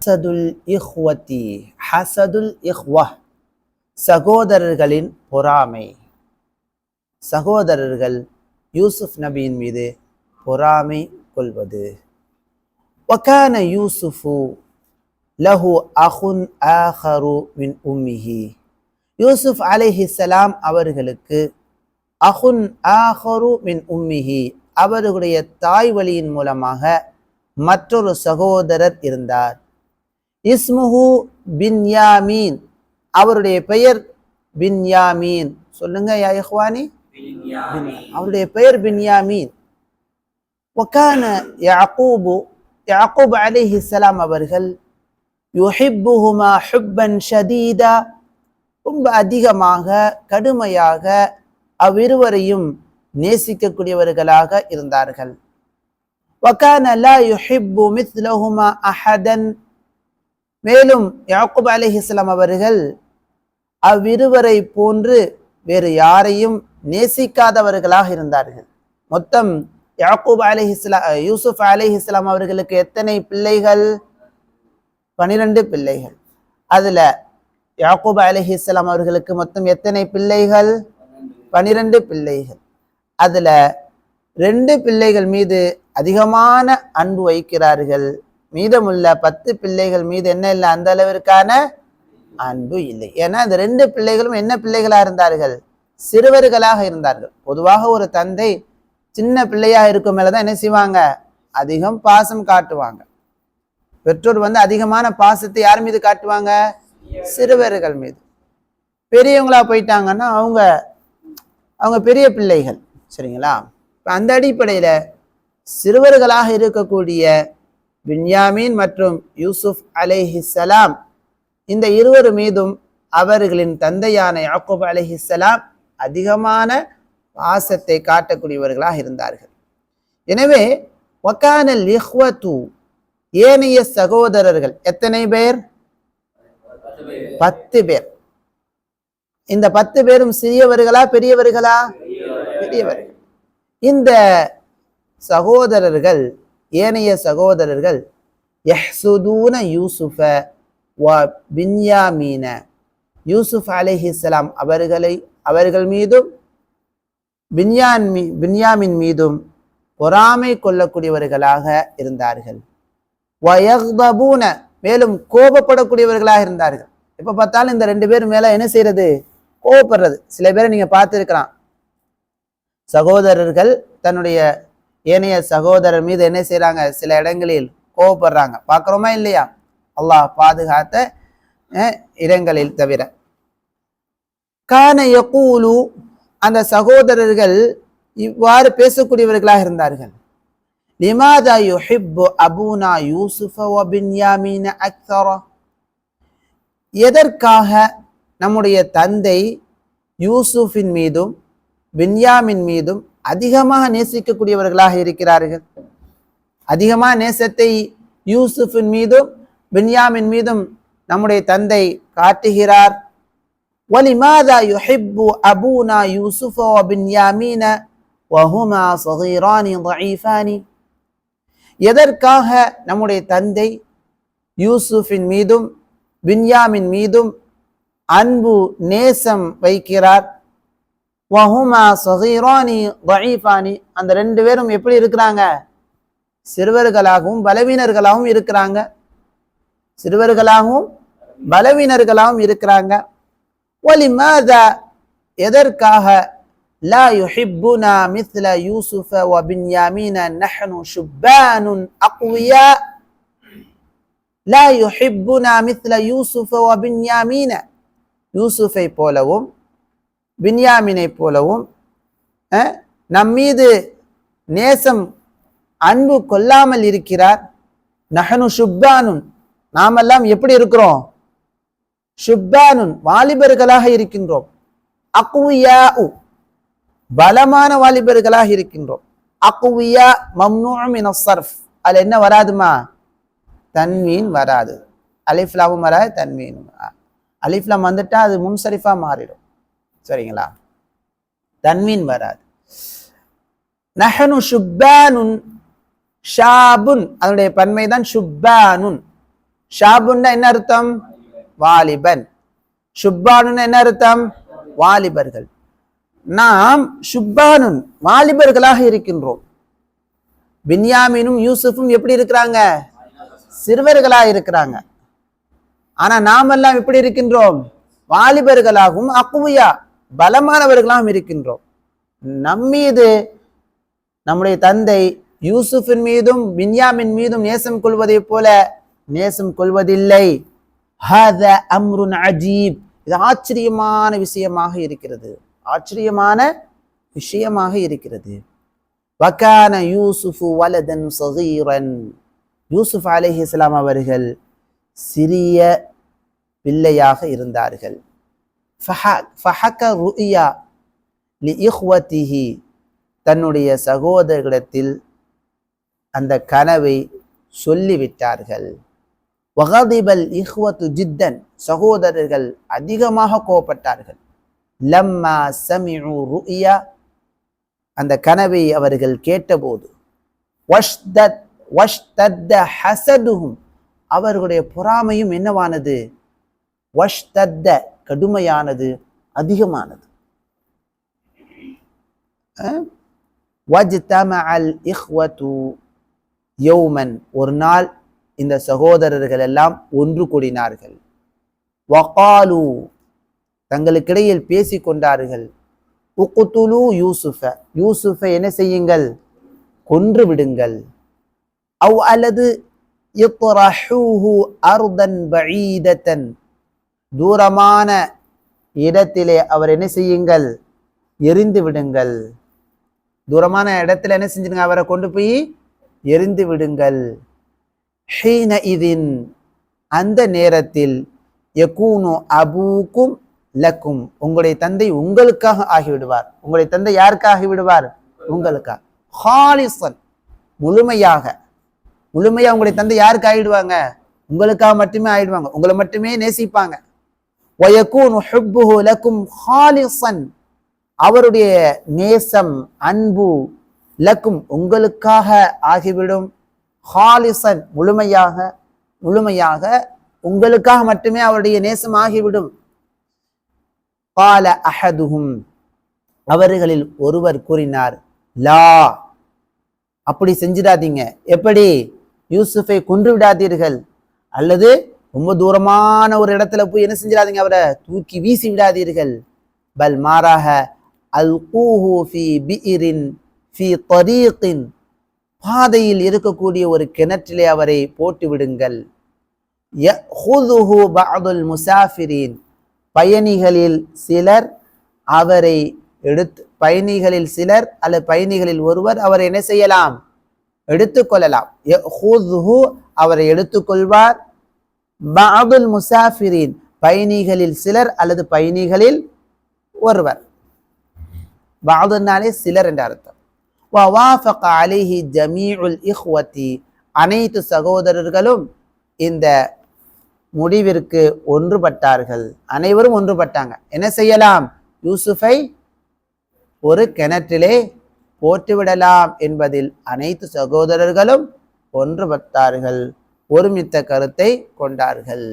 ஹசதுல் இஹ்வதி, ஹசதுல் இஹ்வா, சகோதரர்களின் பொறாமை. சகோதரர்கள் யூசுப் நபியின் மீது பொறாமை கொள்வது. வகான யூசுஃபு லஹு அஹுன் ஆஹரு மின் உம்மிஹி, யூசுப் அலைஹிஸ்ஸலாம் அவர்களுக்கு அஹுன் ஆஹரு மின் உம்மிஹி, அவர்களுடைய தாய் வழியின் மூலமாக மற்றொரு சகோதரர் இருந்தார். இஸ்முஹு பின்யாமீன், அவருடைய பெயர் பின்யாமீன். சொல்லுங்க யா இஹ்வானி, அவருடைய பெயர் பின்யாமீன். வகான யாக்கூபு, யாக்கூப் அலைஹிஸ்ஸலாம் அவர்கள் யுஹிப்புஹுமா ஹுப்பன் ஷதீதா, ரொம்ப அதிகமாக கடுமையாக அவ்விருவரையும் நேசிக்கக்கூடியவர்களாக இருந்தார்கள். வகான லா யுஹிப்பு மித்லஹுமா அஹதன், மேலும் யாக்கூப் அலைஹிஸ்ஸலாம் அவர்கள் அவ்விருவரை போன்று வேறு யாரையும் நேசிக்காதவர்களாக இருந்தார்கள். மொத்தம் யாக்கூப் அலைஹிஸ்ஸலாம், யூசுப் அலைஹிஸ்ஸலாம் அவர்களுக்கு எத்தனை பிள்ளைகள்? 12 பிள்ளைகள். அதுல யாக்கூப் அலைஹிஸ்ஸலாம் அவர்களுக்கு மொத்தம் எத்தனை பிள்ளைகள்? 12 பிள்ளைகள். அதுல 2 பிள்ளைகள் மீது அதிகமான அன்பு வைக்கிறார்கள். மீதமுள்ள 10 பிள்ளைகள் மீது என்ன இல்லை, அந்த அளவிற்கான அன்பு இல்லை. ஏன்னா அந்த 2 பிள்ளைகளும் என்ன பிள்ளைகளா இருந்தார்கள்? சிறுவர்களாக இருந்தார்கள். பொதுவாக ஒரு தந்தை சின்ன பிள்ளையா இருக்கும் மேலதான் என்ன செய்வாங்க? அதிகம் பாசம் காட்டுவாங்க. பெற்றோர் அதிகமான பாசத்தை யார் மீது காட்டுவாங்க? சிறுவர்கள் மீது. பெரியவங்களா போயிட்டாங்கன்னா அவங்க பெரிய பிள்ளைகள், சரிங்களா? அந்த அடிப்படையில சிறுவர்களாக இருக்கக்கூடிய பின்யாமீன் மற்றும் யூசுப் அலைஹிஸ்ஸலாம், இந்த இருவர் மீதும் அவர்களின் தந்தையான யாக்கூப் அலைஹிஸ்ஸலாம் அதிகமான பாசத்தை காட்டக்கூடியவர்களாக இருந்தார்கள். எனவே வகானல் இஹ்வத்து, ஏனைய சகோதரர்கள் எத்தனை பேர்? 10 பேர். இந்த 10 பேரும் சிறியவர்களா பெரியவர்களா? பெரியவர்கள். இந்த சகோதரர்கள், ஏனைய சகோதரர்கள் யஹ்சுதூன யூசுஃப வ பின்யாமீன, யூசுப் அலைஹிஸ்ஸலாம் அவர்கள் மீதும் பின்யாமின் மீதும் பொறாமை கொள்ளக்கூடியவர்களாக இருந்தார்கள். வயக்தபூன, மேலும் கோபப்படக்கூடியவர்களாக இருந்தார்கள். எப்ப பார்த்தாலும் இந்த 2 பேர் மேல என்ன செய்யறது? கோபப்படுறது. சில பேரை நீங்க பார்த்துருக்கலாம், சகோதரர்கள் தன்னுடைய ஏனைய சகோதரர் மீது என்ன செய்யறாங்க? சில இடங்களில் கோபப்படுறாங்க. பார்க்கிறோமா இல்லையா? அல்லாஹ் பாதுகாத்த இடங்களில் தவிர. கான யகூலு, அந்த சகோதரர்கள் இவ்வாறு பேசக்கூடியவர்களாக இருந்தார்கள். லிமாதா யுஹிப்பு அபூனா யூசுஃப வ பின்யாமீன அக்ஸர, எதற்காக நம்முடைய தந்தை யூசுஃபின் மீதும் பின்யாமின் மீதும் அதிகமாக நேசிக்கக்கூடியவர்களாக இருக்கிறார்கள்? அதிகமான நேசத்தை யூசுஃபின் மீதும் பின்யாமின் மீதும் நம்முடைய தந்தை காட்டுகிறார். வலிமாதா யுஹிப்பு அபூனா யூசுஃப வ பின்யாமீன வஹுமா ஸகீரானி ضعீஃபானி, எதற்காக நம்முடைய தந்தை யூசுஃபின் மீதும் பின்யாமின் மீதும் அன்பு நேசம் வைக்கிறார்? வஹுமா ஸகீரானி ضعீஃபானி, அந்த 2 பேரும் எப்படி இருக்கிறாங்க? சிறுவர்களாகவும் பலவீனர்களாகவும் இருக்கிறாங்க. சிறுவர்களாகவும் பலவீனர்களாகவும் இருக்கிறாங்க. வலிமாதா, எதற்காக லா யுஹிப்புனா மிஸ்ல யூசுஃப வ பின்யாமீன நஹ்னு ஷுப்பானுன் அக்வியா, லா யுஹிப்புனா மிஸ்ல யூசுஃப வ பின்யாமீன, யூசுஃபை போலவும் பின்யாமினை போலவும் நம்மீது நேசம் அன்பு கொள்ளாமல் இருக்கிறார். நஹ்னு ஷுப்பானுன், நாமெல்லாம் எப்படி இருக்கிறோம்? ஷுப்பானுன், வாலிபர்களாக இருக்கின்றோம். அக்வியா, பலமான வாலிபர்களாக இருக்கின்றோம். அக்வியா மம்னூ மின் அஸ்ஸர்ஃப், அதுல என்ன வராதுமா? தன்வீன் வராது. அலிஃப்லாமும் வராது, தன்வீனும். அலிஃப்லாம் வந்துட்டா அது முன்சரிஃபா மாறிடும், சரிங்களா? தன்வீன் வராது. நஹ்னு ஷுப்பானுன், ஷாபுன் அதனுடைய பன்மைதான் ஷுப்பானுன். ஷாபுன்னா என்ன அர்த்தம்? வாலிபன். ஷுப்பானுன்னு என்ன அர்த்தம்? வாலிபர்கள். நாம் ஷுப்பானுன் வாலிபர்களாக இருக்கின்றோம். பின்யாமீனும் யூசுஃபும் எப்படி இருக்கிறாங்க? சிறுவர்களாக இருக்கிறாங்க. ஆனா நாமெல்லாம் எப்படி இருக்கின்றோம்? வாலிபர்களாகவும் அக்குவியா பலமானவர்களாகவும் இருக்கின்றோம். நம்மீது நம்முடைய தந்தை யூசுஃபின் மீதும் பின்யாமின் மீதும் நேசம் கொள்வதை போல நேசம் கொள்வதில்லை. ஹாதா அம்ருன் அஜீப். இது ஆச்சரியமான விஷயமாக இருக்கிறது, ஆச்சரியமான விஷயமாக இருக்கிறது. வகான யூசுஃபு வலதன் ஸகீரன். யூசுஃப் அலைஹிஸ்ஸலாம் அவர்கள் சிறிய பிள்ளையாக இருந்தார்கள். ஃபஹக ருயா லிஇஹ்வதிஹி. தன்னுடைய சகோதரர்களிடத்தில் அந்த கனவை சொல்லிவிட்டார்கள். வகதிபல் இஹ்வத்து ஜித்தன். சகோதரர்கள் அதிகமாக கோபப்பட்டார்கள். லம்மா சமிஉ ருயா. அந்த கனவை அவர்கள் கேட்டபோது வஷ்தத்த ஹஸதுஹும். அவர்களுடைய பொறாமையும் என்னவானது? வஷ்தத்த கடுமையானது, அதிகமானது. வஜ்தமஅல் இஹ்வத்து யௌமன். ஒரு நாள் இந்த சகோதரர்கள் எல்லாம் ஒன்று கூடினார்கள். வகாலு. தங்களுக்கிடையில் பேசிக் கொண்டார்கள். உக்துலு யூசுஃப. யூசுஃபை என்ன செய்யுங்கள்? கொன்று விடுங்கள். அவ் அல்லது இத்ரஹூஹு அர்தன் பஈதத்தன். தூரமான இடத்திலே அவர் என்ன செய்யுங்கள்? எரிந்து விடுங்கள். தூரமான இடத்துல என்ன செஞ்சிருங்க? அவரை கொண்டு போய் எரிந்து விடுங்கள். ஹீன இதின். அந்த நேரத்தில் யகூனு அபூக்கும் லக்கும். உங்களுடைய தந்தை உங்களுக்காக ஆகிவிடுவார். உங்களுடைய தந்தை யாருக்காக ஆகிவிடுவார்? உங்களுக்காக. ஹாலிசன். முழுமையாக உங்களுடைய தந்தை யாருக்கு ஆகிடுவாங்க? உங்களுக்காக மட்டுமே ஆயிடுவாங்க. உங்களை மட்டுமே நேசிப்பாங்க. வயகூனு ஹுப்புஹு லக்கும் ஹாலிசன். அவருடைய நேசம், அன்பு, லக்கும் உங்களுக்காக ஆகிவிடும். ஹாலிசன் முழுமையாக உங்களுக்காக மட்டுமே அவருடைய நேசம் ஆகிவிடும். கால அஹதுஹும். அவர்களில் ஒருவர் கூறினார், லா, அப்படி செஞ்சிடாதீங்க. எப்படி? யூசுஃபை கொன்று விடாதீர்கள், அல்லது ரொம்ப தூரமான ஒரு இடத்துல போய் என்ன செஞ்சிடாதீங்க? அவரை தூக்கி வீசி விடாதீர்கள். பல் மாறாக அல்கூஹு ஃபீ பிஇரின் ஃபீ தரீகின். பாதையில் இருக்கக்கூடிய ஒரு கிணற்றிலே அவரை போட்டு விடுங்கள். யஹுதுஹு பஅதுல் முசாஃபிரின். பயணிகளில் சிலர் அவரை பயணிகளில் சிலர் அல்லது பயணிகளில் ஒருவர் அவரை என்ன செய்யலாம்? எடுத்துக்கொள்ளலாம். யஹுதுஹு அவரை எடுத்துக்கொள்வார். பஅதுல் முசாஃபிரின் பயணிகளில் சிலர் அல்லது பயணிகளில் ஒருவர். பஅதுனாலே சிலர் என்ற அர்த்தம். வவாஃபக அலைஹி ஜமீஉல் இஹ்வதி. அனைத்து சகோதரர்களும் இந்த முடிவிற்கு ஒன்றுபட்டார்கள். அனைவரும் ஒன்றுபட்டாங்க. என்ன செய்யலாம்? யூசுஃபை ஒரு கிணற்றிலே போட்டுவிடலாம் என்பதில் அனைத்து சகோதரர்களும் ஒன்றுபட்டார்கள், ஒருமித்த கருத்தை கொண்டார்கள்.